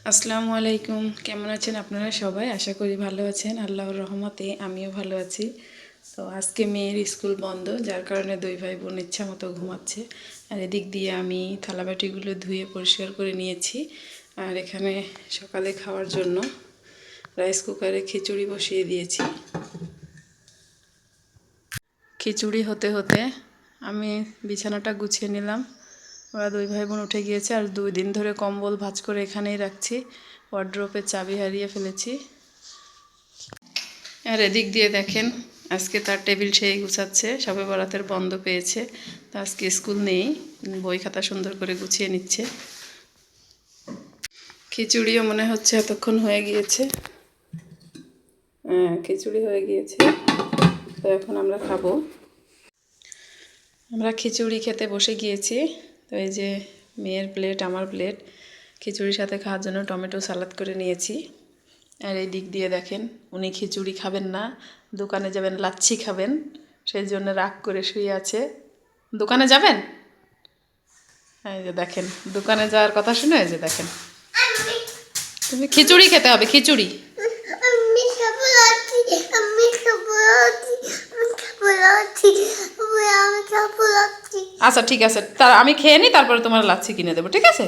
আসসালামু আলাইকুম। কেমন আছেন আপনারা সবাই? আশা করি ভালো আছেন। আল্লাহর রহমতে আমিও ভালো আছি। তো আজকে মেয়ের স্কুল বন্ধ, যার কারণে দুই ভাই বোন ইচ্ছা মতো ঘুমাচ্ছে। আর এদিক দিয়ে আমি থালাবাটিগুলো ধুয়ে পরিষ্কার করে নিয়েছি। আর এখানে সকালে খাওয়ার জন্য রাইস কুকারে খিচুড়ি বসিয়ে দিয়েছি। খিচুড়ি হতে হতে আমি বিছানাটা গুছিয়ে নিলাম। ওরা দুই ভাই বোন উঠে গিয়েছে। আর 2 দিন ধরে কম্বল ভাঁজ করে এখানেই রাখছি। ওয়ার্ড্রোপের চাবি হারিয়ে ফেলেছি। আর এদিক দিয়ে দেখেন, আজকে তার টেবিল সেই গুছাচ্ছে। সবে বরাতের বন্ধ পেয়েছে, তো আজকে স্কুল নেই। বই খাতা সুন্দর করে গুছিয়ে নিচ্ছে। খিচুড়িও মনে হচ্ছে এতক্ষণ হয়ে গিয়েছে। হ্যাঁ, খিচুড়ি হয়ে গিয়েছে। তো এখন আমরা খাবো। আমরা খিচুড়ি খেতে বসে গিয়েছি। তো এই যে মেয়ের প্লেট, আমার প্লেট। খিচুড়ির সাথে খাওয়ার জন্য টমেটো সালাদ করে নিয়েছি। আর এই দিক দিয়ে দেখেন, উনি খিচুড়ি খাবেন না, দোকানে যাবেন, লাচ্ছি খাবেন। সেই জন্য রাগ করে শুয়ে আছে। দোকানে যাবেন? এই যে দেখেন, দোকানে যাওয়ার কথা শুনে এই যে দেখেন, তুমি খিচুড়ি খেতে হবে, খিচুড়ি। আচ্ছা ঠিক আছে, তার আমি খেয়ে নিই, তারপরে তোমার লাচ্ছি কিনে দেবো, ঠিক আছে?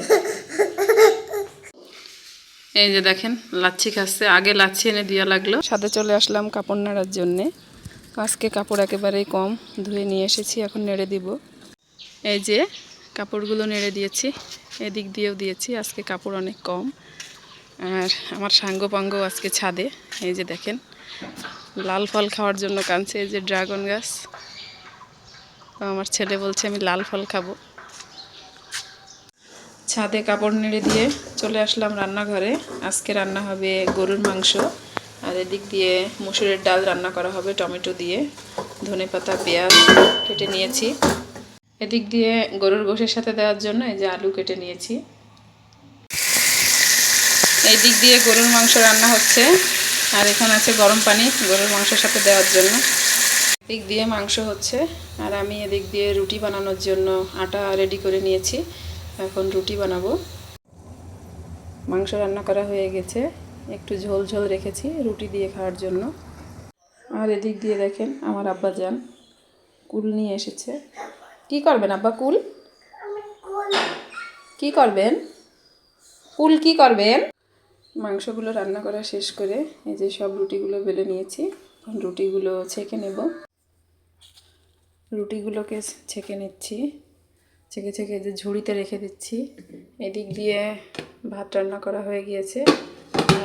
এই যে দেখেন, লাচ্ছি খাচ্ছে। আগে লাচ্ছি এনে দেওয়া লাগলো। সাথে চলে আসলাম কাপড় নাড়ার জন্যে। আজকে কাপড় একেবারেই কম, ধুয়ে নিয়ে এসেছি, এখন নেড়ে দিব। এই যে কাপড়গুলো নেড়ে দিয়েছি, এদিক দিয়েও দিয়েছি। আজকে কাপড় অনেক কম। আর আমার সাঙ্গপাঙ্গ আজকে ছাদে। এই যে দেখেন, লাল ফল খাওয়ার জন্য কাঁদছে। এই যে ড্রাগন গাছ। আমার ছেলে বলছে আমি লাল ফল খাবো। ছাদে কাপড় নেড়ে দিয়ে চলে আসলাম রান্নাঘরে। আজকে রান্না হবে গরুর মাংস। আর এদিক দিয়ে মসুরের ডাল রান্না করা হবে টমেটো দিয়ে। ধনেপাতা, পেঁয়াজ কেটে নিয়েছি। এদিক দিয়ে গরুর গোশের সাথে দেওয়ার জন্য এই যে আলু কেটে নিয়েছি। এই দিক দিয়ে গরুর মাংস রান্না হচ্ছে। আর এখানে আছে গরম পানি গরুর মাংসের সাথে দেওয়ার জন্য। এদিক দিয়ে মাংস হচ্ছে। আর আমি এদিক দিয়ে রুটি বানানোর জন্য আটা রেডি করে নিয়েছি। এখন রুটি বানাবো। মাংস রান্না করা হয়ে গেছে, একটু ঝোল ঝোল রেখেছি রুটি দিয়ে খাওয়ার জন্য। আর এদিক দিয়ে দেখেন, আমার আব্বা যান কুল নিয়ে এসেছে। কি করবেন আব্বা? কুল কি করবেন? কুল কি করবেন? মাংসগুলো রান্না করা শেষ করে এই যে সব রুটিগুলো বেলে নিয়েছি। এখন রুটিগুলো ছেঁকে নেব। রুটিগুলোকে ছেঁকে নিচ্ছি। ছেঁকে ছেঁকে যে ঝুড়িতে রেখে দিচ্ছি। এদিক দিয়ে ভাত রান্না করা হয়ে গিয়েছে।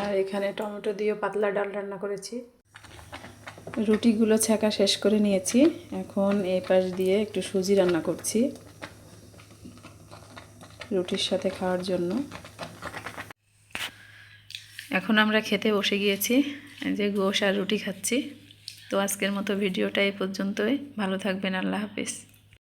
আর এখানে টমেটো দিয়ে পাতলা ডাল রান্না করেছি। রুটিগুলো ছেঁকা শেষ করে নিয়েছি। এখন এই পাশ দিয়ে একটু সুজি রান্না করছি রুটির সাথে খাওয়ার জন্য। এখন আমরা খেতে বসে গিয়েছি, যে গোশ আর রুটি খাচ্ছি। তো আজকের মতো ভিডিওটা এই পর্যন্তই। ভালো থাকবেন। আল্লাহ হাফেজ।